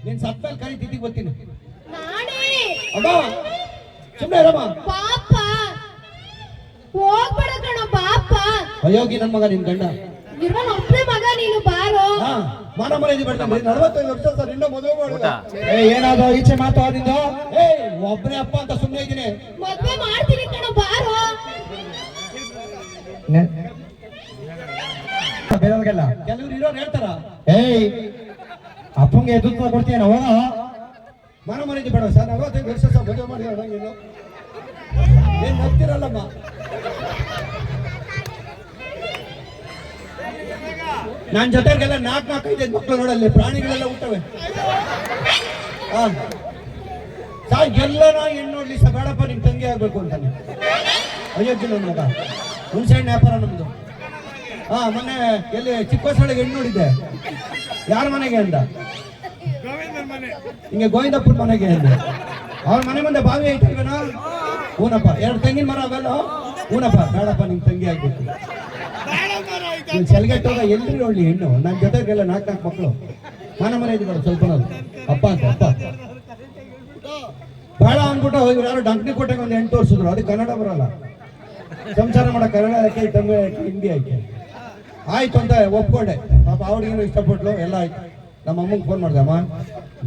ನೀನ್ ಸತ್ತಲ್ಲಿ ಕರಿ ತಿಥಿಗೆ ಬರ್ತೀನಿ ನಾನೇ ಅಮ್ಮ ಸುಮ್ಮನೆ ಇರಮ್ಮ ಪಾಪ ಹೋಗ್ಬೇಡ ಕಣ ಪಾಪ ಅಯೋಗಿ ನನ್ ಮಗ ನಿನ್ ಗಂಡ ಇರೋನ್ ಒಬ್ಬನೇ ಮಗ ನೀನು ಬಾರೋ ಮಾನ ಮರ್ಯಾದೆ ಬಿಡ್ತಾನೆ 45 ವರ್ಷ ಸರ್ ಇನ್ನ ಮದುವೆ ಮಾಡಿದ ಏನಾದ್ರು ಈಚೆ ಮಾತಾಡಿದ್ದು ಒಬ್ಬನೇ ಅಪ್ಪ ಅಂತ ಸುಮ್ಮನೆ ಇದ್ದೀನಿ ಮದ್ವೆ ಮಾಡ್ತೀನಿ ಕಣ ಬಾರೋ ಬೇರೆಯವ್ರಿಗೆಲ್ಲ ಕೆಲವ್ರು ಇರೋರು ಹೇಳ್ತಾರ ಅಪ್ಪಂಗೆ ಎದುರು ಕೊಡ್ತೀಯನ ಹೋಗ ಮಾನ ಮರ್ಯಾದೆ ಬೇಡ ಸರ್ 45 ವರ್ಷ ಸರ್ ಮದುವೆ ಮಾಡಿ ನೀನು ಏನ್ ಹೋಗ್ತಿರಲ್ಲಮ್ಮ ನಾನ್ ಜೊತೆಗೆಲ್ಲ 4-5 ಮಕ್ಕಳು ನೋಡಲ್ಲಿ ಪ್ರಾಣಿಗಳೆಲ್ಲ ಹುಟ್ಟವೆ ಎಲ್ಲ ನಾ ಹೆಣ್ಣು ನೋಡ್ಲಿ ಸ ಬೇಡಪ್ಪ ನಿಮ್ ತಂಗಿ ಆಗ್ಬೇಕು ಅಂತಾನೆ ಅಯೋಗ್ಯ ನನ್ನ ಮಗ ಹುಣಸೆ ಹಣ್ಣು ವ್ಯಾಪಾರ ನಮ್ದು ಮೊನ್ನೆ ಎಲ್ಲಿ ಚಿಕ್ಕವಸಳಿಗೆ ಹೆಣ್ಣು ನೋಡಿದ್ದೆ ಯಾರ ಮನೆಗೆ ಅಂದ ಹಿಂಗೆ ಗೋವಿಂದಪ್ಪನ ಮನೆಗೆ ಅಂದ ಅವ್ರ ಮನೆ ಮುಂದೆ ಬಾವಿ ಐತಲ್ವೇನೋ ಹೂನಪ್ಪ 2 ತೆಂಗಿನ ಮರ ಅವೆಲ್ಲ ಹೂನಪ್ಪ ಬೇಡಪ್ಪ ನಿಮ್ ತಂಗಿ ಆಗ್ಬೇಕು ನೀನ್ ಸೆಲ್ಗೆಟ್ಟೋಗ ಎಲ್ರಿ ನೋಡ್ಲಿ ಹೆಣ್ಣು ನನ್ನ ಜೊತೆಗೆಲ್ಲ 4 ಮಕ್ಕಳು ಮಾನ ಮರ್ಯಾದೆ ಬೇಡ ಸ್ವಲ್ಪ ಅಪ್ಪ ಅಂತ ಅಪ್ಪ ಬೇಡ ಅಂದ್ಬಿಟ್ಟು ಇವ್ರು ಯಾರು ಡಂಕ್ನಿ ಕೊಟ್ಟೆಗೆ ಒಂದು 8 ತೋರಿಸಿದ್ರು ಅದು ಕನ್ನಡ ಬರಲ್ಲ ಸಂಸಾರ ಮಾಡೋ ಕನ್ನಡ ಆಯ್ಕೆ ತಮಿಳು ಆಯ್ಕೆ ಹಿಂದಿ ಆಯ್ಕೆ ಆಯ್ತು ಅಂತ ಒಪ್ಕೊಂಡೆ ಪಾಪ ಅವ್ರಿಗೇನು ಇಷ್ಟಪಟ್ಲು ಎಲ್ಲ ಆಯ್ತು ನಮ್ಮ ಅಮ್ಮಂಗೆ ಫೋನ್ ಮಾಡಿದೆ ಅಮ್ಮ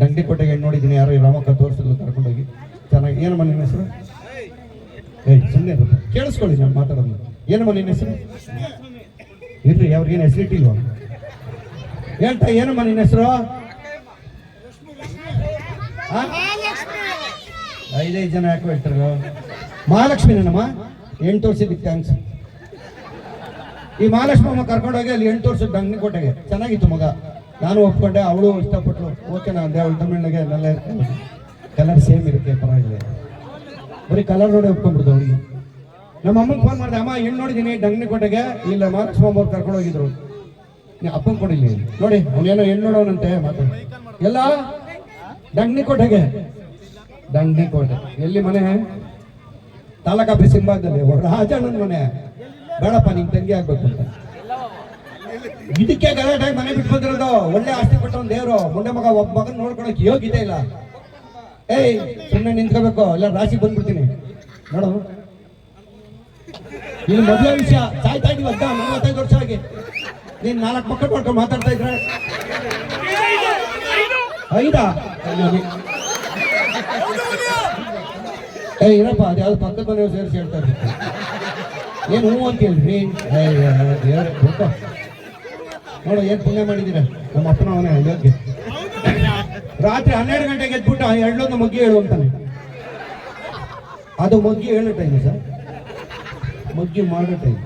ಡಂಕ್ನಿ ಕೊಟ್ಟೆಗೆ ಹೆಣ್ಣು ನೋಡಿದ್ದೀನಿ ಯಾರು ಈ ರಾಮಕ್ಕ ತೋರಿಸಿದ್ಲು ಕರ್ಕೊಂಡೋಗಿ ಚೆನ್ನಾಗಿ ಏನಮ್ಮ ನಿನ್ನ ಹೆಸರು ಸುಮ್ಮನೆ ಕೇಳಿಸ್ಕೊಳ್ಳಿ ನಾನು ಮಾತಾಡೋದು ಏನಮ್ಮ ನಿನ್ನ ಹೆಸರು ಇರ್ರಿ ಅವ್ರಿಗೇನು ಹೆಸರಿಟ್ಟಿಲ್ವ ಹೇಳ್ತಾ ಏನಮ್ಮ ನಿನ್ನ ಹೆಸರು 5 ಜನ ಯಾಕೆ ಹೇಳ್ತಾರ ಮಹಾಲಕ್ಷ್ಮಿ ನನ್ನಮ್ಮ 8 ವರ್ಷದಕ್ಕೆ ಥ್ಯಾಂಕ್ಸ್ ಈ ಮಹಾಲಕ್ಷ್ಮಿ ಅಮ್ಮ ಕರ್ಕೊಂಡೋಗಿ ಅಲ್ಲಿ 8 ವರ್ಷದ ಡಂಗ್ನಿ ಕೊಟ್ಟೆಗೆ ಚೆನ್ನಾಗಿತ್ತು ಮಗ ನಾನು ಒಪ್ಕೊಂಡೆ ಅವಳು ಇಷ್ಟಪಟ್ಲು ಓಕೆ ನಾ ಅಂದೆ ಅವಳು ತಮಿಳ್ನಾಗೆ ನೆಲ್ಲ ಇರ್ತಾಳೆ ಕಲರ್ ಸೇಮ್ ಇರುತ್ತೆ ಪರವಾಗಿಲ್ಲ ಬರೀ ಕಲರ್ ನೋಡಿ ಒಪ್ಕೊಂಡ್ಬಿಡ್ತು ಅವ್ರಿಗೆ ನಮ್ಮ ಅಮ್ಮಂಗೆ ಫೋನ್ ಮಾಡಿದೆ ಅಮ್ಮ ಹೆಣ್ಣು ನೋಡಿದ್ದೀನಿ ಡಂಗ್ನಿ ಕೊಟ್ಟೆಗೆ ಇಲ್ಲ ಮಹಾಲಕ್ಷ್ಮಿ ಅಮ್ಮ ಅವ್ರು ಕರ್ಕೊಂಡು ಹೋಗಿದ್ರು ನೀವು ಅಪ್ಪಂಗೆ ಕೊಡಿಲಿ ನೋಡಿ ಅವನೇನೋ ಹೆಣ್ಣು ನೋಡೋನಂತೆ ಮಾತಾಡ ಎಲ್ಲ ಡಂಗ್ನಿ ಕೋಟೆಗೆ ಡಂಗ್ನಿ ಕೋಟೆ ಎಲ್ಲಿ ಮನೆ ತಾಲೂಕ್ ಆಫೀಸ್ ಹಿಂಭಾಗದಲ್ಲಿ ರಾಜಣ್ಣನ ಮನೆ ಬೇಡಪ್ಪ ನಿಂಗೆ ತಂಗಿ ಆಗ್ಬೇಕು ಅಂತ ಇದಕ್ಕೆ ಗಲಾಟೆ ಮನೆ ಬಿಟ್ಟು ಬಂದಿರೋದು ಒಳ್ಳೆ ಆಸ್ತಿ ಕೊಟ್ಟವನ್ ದೇವ್ರು ಮುಂದೆ ಮಗ ಒಬ್ಬ ಮಗನ್ ನೋಡ್ಕೊಳಕ್ ಯೋಗ್ಯತೆ ಇಲ್ಲ ಸುಮ್ಮನೆ ನಿಂತ್ಕೋಬೇಕು ಎಲ್ಲ ರಾಶಿ ಬಂದ್ಬಿಡ್ತೀನಿ ನೋಡು ಇಲ್ಲಿ ಮದುವೆ ವಿಷಯ ಸಾಯ್ತಾ ಇದೀವಿ ಅಂತ 45 ವರ್ಷ ಆಗಿ ನೀನ್ 4 ಮಕ್ಕಳು ನೋಡ್ಕೊಂಡು ಮಾತಾಡ್ತಾ ಇದ್ರೆ 5 ಇರಪ್ಪ ಅದು ಯಾವ್ದು ಪಕ್ಕದ ಮನೆಯವ್ರು ಸೇರಿಸಿ ಹೇಳ್ತಾ ಇರ್ಬೇಕು ಏನು ಹೂ ಅಂತ ಹೇಳ್ರಿ ನೋಡು ಏನ್ ಪುಣ್ಯ ಮಾಡಿದೀರ ನಮ್ಮ ಅಪ್ಪನ ಅವನೇ ಯೋಗ್ಯ ರಾತ್ರಿ 12 ಗಂಟೆಗೆ ಎದ್ಬಿಟ್ಟು 2 ಮೊಗ್ಗಿ ಹೇಳು ಅಂತಾನೆ ಅದು ಮೊಗ್ಗಿ ಹೇಳೋ ಟೈಮ್ ಸರ್ ಮೊಗ್ಗಿ ಮಾಡೋ ಟೈಮ್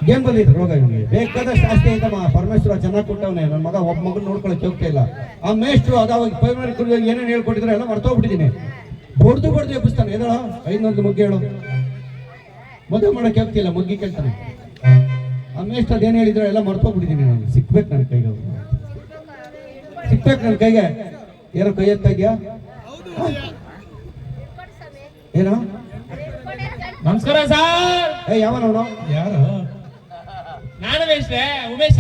ಗೇಮ್ ಬಂದಿತ್ತು ರೋಗ ಇವನಿಗೆ ಬೇಕಾದಷ್ಟು ಆಸ್ತಿ ಅಂತ ಪರಮೇಶ್ವರ ಚೆನ್ನಾಗಿ ಕೊಟ್ಟವನೇ ನನ್ನ ಮಗ ಒಬ್ಬ ಮಗನ ನೋಡ್ಕೊಳಕ್ ಹೋಗ್ತಾ ಇಲ್ಲ ಆ ಮೇಷ್ಟ್ರು ಅದಾವಾಗ ಪ್ರೈಮರಿ ಸ್ಕೂಲ್ಗೆ ಏನೇನು ಹೇಳ್ಕೊಟ್ಟಿದ್ರೆ ಎಲ್ಲ ಮರ್ತೋಗ್ಬಿಟ್ಟಿದ್ದೀನಿ ಬಡ್ದು ಎಬ್ಬಿಸ್ತಾನೆ ಏನೇಳ 5 ಮೊಗ್ಗಿ ಹೇಳು ಮದುವೆ ಮಾಡಕ್ಕೆ ಹೋಗ್ತಿಲ್ಲ ಮೊಗ್ಗಿ ಕೇಳ್ತಾನೆ ಆ ಮೇಷ್ಟ್ರು ಅದೇನು ಹೇಳಿದ್ರೆ ಎಲ್ಲ ಮರ್ತೋಗ್ಬಿಟ್ಟಿದ್ದೀನಿ ನಾನು ಸಿಕ್ಬೇಕು ನನ್ನ ಕೈಗೆ ಸಿಕ್ಬೇಕು ನನ್ನ ಕೈಗೆ ಏನೋ ಕೈ ಎತ್ತಾ ಇದೆಯಾ ಏನೋ ನಮಸ್ಕಾರ ಸರ್ ಯಾವನವನು ಯಾರು ನಾನು ಉಮೇಶ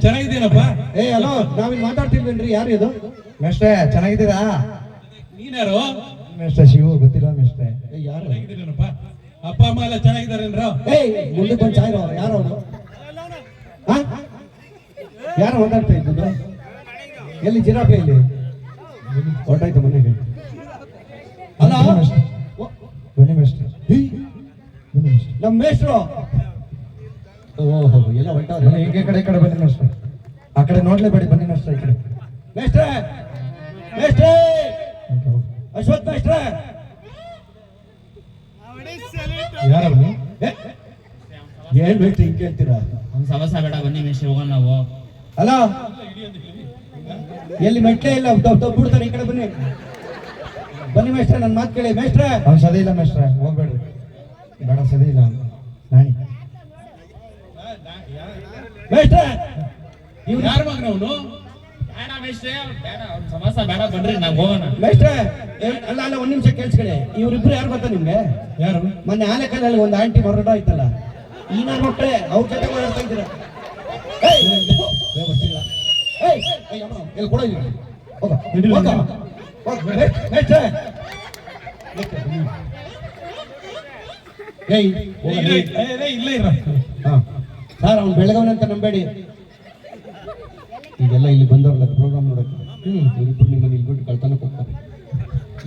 ಚೆನ್ನಾಗಿದ್ದೀನಪ್ಪ ಹಲೋ ನಾವಿಲ್ಲಿ ಮಾತಾಡ್ತಿಲ್ವೇನ್ರಿ ಯಾರು ಇದು ಮೇಷ್ಟ್ರೆ ಚೆನ್ನಾಗಿದ್ದೀರಾ ನೀನ್ಯಾರು ಮೇಷ್ಟ್ರೆ ಶಿವು ಗೊತ್ತಿಲ್ಲ ಮೇಷ್ಟ್ರೆ ಯಾರು ಚೆನ್ನಾಗಿದ್ದೀನಪ್ಪ ಅಪ್ಪ ಅಮ್ಮ ಎಲ್ಲ ಚೆನ್ನಾಗಿದ್ದಾರೇನ್ರ ಮುಂದೆ ಬಂದು ಚಾಯ್ರೋ ಯಾರು ಅವನು ಯಾರು ಮಾತಾಡ್ತಾ ಇದ್ದು ಎಲ್ಲಿ ಜಿರಾಪೆ ಇಲ್ಲಿ ಹೊರಟಾಯ್ತು ಮನೆಗೆ ಅಲ್ಲ ಬನ್ನಿ ಮೇಷ್ಟ್ರೆ ನಮ್ಮ ಮೇಷ್ಟ್ರು ಓಹೋ ಎಲ್ಲ ಹೊರಟವ್ರೆ ಹೀಗೆ ಕಡೆ ಬನ್ನಿ ಮೇಷ್ಟ್ರೆ ಆ ಕಡೆ ನೋಡ್ಲೇಬೇಡಿ ಬನ್ನಿ ಮೇಷ್ಟ್ರೆ ಈ ಕಡೆ ಮೇಷ್ಟ್ರೆ ಮೇಷ್ಟ್ರೆ ಅಶ್ವಥ್ ಮೇಷ್ಟ್ರೆ ಯಾರವ್ರು ಏನ್ ಬೇಕು ಹಿಂಗೆ ಕೇಳ್ತೀರಾ ಒಂದ್ ಸವಸ ಬೇಡ ಬನ್ನಿ ಮೇಷ್ಟ್ರೆ ಹೋಗೋಣ ನಾವು ಅಲ್ಲ ಎಲ್ಲಿ ಮೆಟ್ಲೆ ಇಲ್ಲ ಬಿಡ್ತಾರೆ ಈ ಕಡೆ ಬನ್ನಿ ಬನ್ನಿ ಮೇಷ್ಟ್ರೆ ನನ್ನ ಮಾತು ಕೇಳಿ ಮೇಷ್ಟ್ರೆ ಅವ್ನು ಸದಿ ಇಲ್ಲ ಮೇಷ್ಟ್ರೆ ಹೋಗ್ಬೇಡ್ರಿ ಬೇಡ ಸದಿ ಇಲ್ಲ ನಾನಿ ಮೇಷ್ಟ್ರೆ ಇವ್ರು ಯಾರ ಮಗನ ಅವನು? ಬೇಡ ಮೇಷ್ಟ್ರೆ, ಬೇಡ ಅವ್ನ ಸಮಾಸ ಬೇಡ, ಬನ್ರಿ ನಾವ್ ಹೋಗೋಣ. ಮೇಷ್ಟ್ರೆ ಅಲ್ಲ ಅಲ್ಲ ಒಂದ್ ನಿಮಿಷ ಕೇಳಿಸ್ಕೊಳ್ಳಿ ಇವ್ರಿಬ್ರು ಯಾರು ಗೊತ್ತಾ ನಿಮ್ಗೆ? ಯಾರು? ಮೊನ್ನೆ ಆನೆಕಲ್ಲಲ್ಲಿ ಒಂದು ಆಂಟಿ ಹೊರಡ ಆಯ್ತಲ್ಲ ಈ ನನ್ನ ಮಕ್ಕಳೇ ಅವ್ರ ಜೊತೆ ಓಡಾಡ್ತಾ ಇದ್ದೀರಾ ಬರ್ತಿಲ್ಲ ಎಲ್ಲಿ ಕೊಡ ಇಲ್ಲೇ ಇರ. ಸರ್ ಅವ್ನು ಬೆಳಗವನಂತ ನಂಬೇಡಿ ಈಗೆಲ್ಲ ಇಲ್ಲಿ ಬಂದವ್ರಲ್ಲ ಪ್ರೋಗ್ರಾಮ್ ನೋಡಕ್ಕೆ ಇವರಿಬ್ರು ನಿಮ್ಮನ್ನು ಇಲ್ಲಿ ಬಿಟ್ಟು ಕಳ್ತನಕ್ಕೆ ಹೋಗ್ತಾರೆ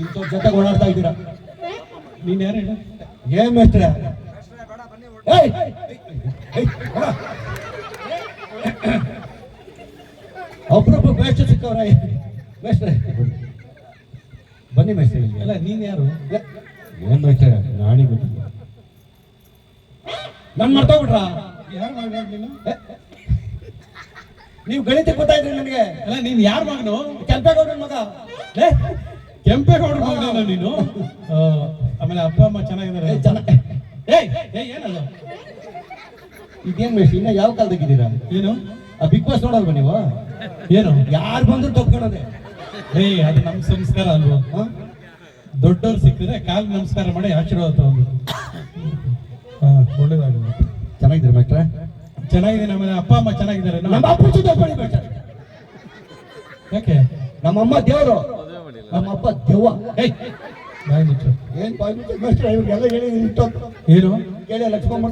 ಇಂಥವ್ರ ಜೊತೆ ಓಡಾಡ್ತಾ ಇದ್ದೀರಾ ನೀನ್ ಯಾರು ಹೇಳ? ಏನ್ ಮೇಸ್ಟ್ರೆ ಒಬ್ರೊಬ್ರು ಬೇಸ್ಟ್ ಸಿಕ್ಕವ್ರ ಮೇಸ್ಟ್ರೆ ಬನ್ನಿ ಮೇಸ್ಟ್ರೆ ಅಲ್ಲ ನೀನ್ ಯಾರು? ಏನ್ ಮೇಸ್ಟ್ರೆ ನಾಣಿ ಗೊತ್ತಿಲ್ಲ ನನ್ ಮರ್ತೋಗ್ಬಿಟ್ರ ಯಾರು ಮಗ ನೀನು? ನೀವು ಗಣಿತ ಗೊತ್ತಾಯ್ತ್ರಿ ನನಗೆ ಅಲ್ಲ ನೀನ್ ಯಾರ ಮಗನು? ಕೆಂಪೇಗೌಡನ ಮಗ ಲೇ, ಕೆಂಪೇಗೌಡ ಮಗನೇನ ನೀನು? ಆಮೇಲೆ ಅಪ್ಪ ಅಮ್ಮ ಚೆನ್ನಾಗಿದ್ದಾರೆ? ಏನಲ್ಲ ಇದೇನ್ ಮೇಷ್ಟ್ರೆ ಇನ್ನ ಯಾವ ಕಾಲದಾಗಿದ್ದೀರಾ? ಏನು ಆ ಬಿಗ್ ಬಾಸ್ ನೋಡಲ್ವ ನೀವು? ಏನು ಯಾರು ಬಂದ್ರು ತಪ್ಕೊಳ್ಳೋದೆ ಅದು ನಮ್ ಸಂಸ್ಕಾರ ಅಲ್ವಾ? ದೊಡ್ಡವ್ರು ಸಿಕ್ಕಿದ್ರೆ ಕಾಲ್ ನಮಸ್ಕಾರ ಮಾಡಿ ಆಶೀರ್ವಾದ ತಗೊಂಡು ಒಳ್ಳೇದಾಗಲ್ಲ. ಚೆನ್ನಾಗಿದ್ದೀರಿ ಮೇಷ್ಟ್ರೆ? ಚೆನ್ನಾಗಿದೆ. ಆಮೇಲೆ ಅಪ್ಪ ಅಮ್ಮ ಚೆನ್ನಾಗಿದ್ದಾರೆ? ನಮ್ಮ ಅಪ್ಪ ಜೊತೆ ಬಳಿ ಮೇಷ್ಟ್ರೆ. ಯಾಕೆ? ನಮ್ಮಮ್ಮ ದೇವರು, ನಮ್ಮಪ್ಪ ದೆವ್ವ. ಬಾಯ್ ಮುಚ್ಚು. ಏನ್ ಬಾಯ್ ಮುಚ್ಚು ಮೇಷ್ಟ್ರೆ, ಇವ್ರಿಗೆಲ್ಲ ಹೇಳಿದೀನಿ ಇಷ್ಟೊತ್ತು. ಏನು ಕೇಳಿ ಲಕ್ಷ್ಮಮ್ಮ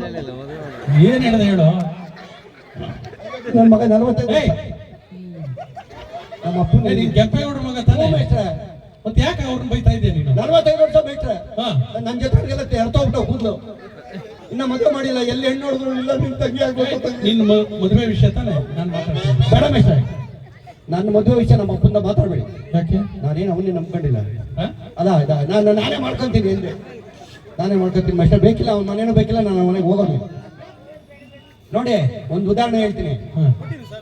ಏನ್ ಹೇಳ್ದೆ ಹೇಳು? ನನ್ನ ಮಗ 45 ನಮ್ಮ ಅಪ್ಪನ ನೀನ್ ಕೆಂಪೇಗೌಡ ಮಗ ತಾನೇ? ಮೇಷ್ಟ್ರೆ ಮತ್ತೆ ಯಾಕೆ ಅವ್ರನ್ನ ಬೈತಾ ಇದ್ದೀಯ ನೀನು? 45 ವರ್ಷ ಮೇಷ್ಟ್ರೆ. ಹಾ. ನನ್ನ ಜೊತೆಗೆಲ್ಲ ಎರ್ತೋಗ್ಬಿಟ್ಟು ಕೂದ್ಲು ಇನ್ನ ಮದುವೆ ಮಾಡಿಲ್ಲ, ಎಲ್ಲಿ ಹೆಣ್ಣು ನೋಡಿದ್ರು ಇಲ್ಲ ನಿಮ್ ತಂಗಿ ಆಗ್ಬೇಕು. ನಿನ್ ಮದುವೆ ವಿಷಯ ತಾನೇ ನಾನು ಮಾತಾಡ್ತೀನಿ. ಬೇಡ ಮೇಷ್ಟ್ರೆ, ನನ್ನ ಮದುವೆ ವಿಷಯ ನಮ್ಮ ಅಪ್ಪಂದ ಮಾತಾಡ್ಬೇಡಿ. ಯಾಕೆ? ನಾನೇನು ಅವನ್ನೇ ನಂಬ್ಕೊಂಡಿಲ್ಲ. ಹಾ? ನಾನೇ ಮಾಡ್ಕೊಂತೀನಿ ಎಂದೆ, ನಾನೇ ಮಾಡ್ಕೊಂತೀನಿ ಮೇಷ್ಟ್ರೆ. ಬೇಕಿಲ್ಲ ಅವ್ನ ಮನೇನೂ ಬೇಕಿಲ್ಲ, ನಾನು ಮನೆಗೆ ಹೋಗೋದು. ನೋಡಿ ಒಂದು ಉದಾಹರಣೆ ಹೇಳ್ತೀನಿ. ಹಾ.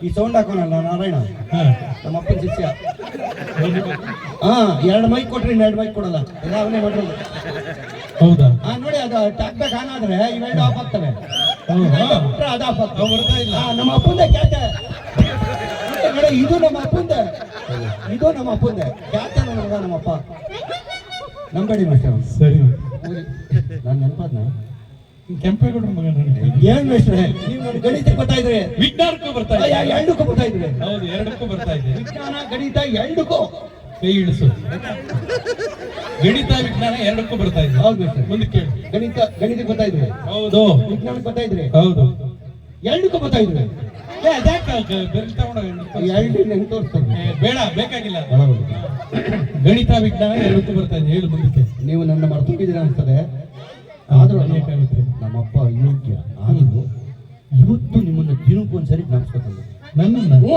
ಈ ಸೌಂಡ್ ಹಾಕೋನಲ್ಲ ನಾರಾಯಣ, ಹಾ. ನಮ್ಮ ಅಪ್ಪನ ಶಿಷ್ಯ. ಹಾ 2 ಮೈಕ್ ಕೊಟ್ರಿ 2 ಮೈಕ್ ಕೊಡಲ್ಲ, ಅವನೇ ಮಾಡೋದು. ಹೌದಾ? ನೋಡಿ ಅದು ಟಾಕ್ದಾಗ ಆನ್ ಆದ್ರೆ ಇವೆರಡು ಆಫ್ ಆಗ್ತವೆ, ಹೌದಾ? ಅದು ಆಫ್ ಆಗ್ತವೆ. ಬರ್ತಾ ಇಲ್ಲ. ನಮ್ಮ ಅಪ್ಪಂದೆ ಕ್ಯಾತೆ ನೋಡಿ, ಇದು ನಮ್ಮ ಅಪ್ಪಂದೆ, ಇದು ನಮ್ಮ ಅಪ್ಪಂದೆ ಕ್ಯಾತೆ. ನನ್ನ ಮಗ ನಮ್ಮಪ್ಪ ನಂಬೇಡಿ ಮೇಷ್ಟ್ರೆ. ಸರಿ. ನಾನು ನೆನಪಾದ್ನ ಕೆಂಪೇಗೌಡ ಮಗ ನನಗೆ. ಏನ್ ಮೇಷ್ಟ್ರೆ ನೀವು ನೋಡಿ ಗಣಿತ ಬರ್ತಾ ಇದ್ರಿ, ವಿಜ್ಞಾನಕ್ಕೂ ಬರ್ತಾ ಇದೆ. ಎರಡಕ್ಕೂ ಬರ್ತಾ ಇದ್ರಿ. ಹೌದು, ಎರಡಕ್ಕೂ ಬರ್ತಾ ಇದೆ. ವಿಜ್ಞಾನ ಗಣಿತ ಎರಡಕ್ಕೂ ಕೈ ಇಳಿಸು. ಗಣಿತ ವಿಜ್ಞಾನ ಎರಡಕ್ಕೂ ಬರ್ತಾ ಇದೆ. ಹೌದು ಮೇಷ್ಟ್ರೆ. ಮುಂದೆ ಕೇಳು. ಗಣಿತ ಬರ್ತಾ ಇದ್ರಿ, ಹೌದು. ವಿಜ್ಞಾನಕ್ಕೆ ಬರ್ತಾ ಇದ್ರಿ, ಹೌದು. ಎರಡಕ್ಕೂ ಬರ್ತಾ ಇದ್ರಿ. ಬೆಲ್ ತಗೊಂಡು ಎರಡು ನೆನ್ಪು ತೋರಿಸ್ತಾರೆ. ಬೇಡ, ಬೇಕಾಗಿಲ್ಲ. ಗಣಿತ ವಿಜ್ಞಾನ ಎರಡಕ್ಕೂ ಬರ್ತಾ ಇದೆ. ಹೇಳು ಮುಂದಕ್ಕೆ. ನೀವು ನನ್ನ ಮರ್ತೋಗಿದ್ದೀರಾ ಅನ್ಸ್ತದೆ, ಆದ್ರೂ ಬೇಕಾಗುತ್ತೆ. ನಮ್ಮಪ್ಪ ಅಯೋಗ್ಯ ಆದ್ರೂ ಇವತ್ತು ನಿಮ್ಮನ್ನ ದಿನಕ್ಕೊಂದ್ಸರಿ ಜ್ಞಾಪಿಸ್ಕೊತಾನೆ. ನನ್ನನ್ನ? ಹ್ಞೂ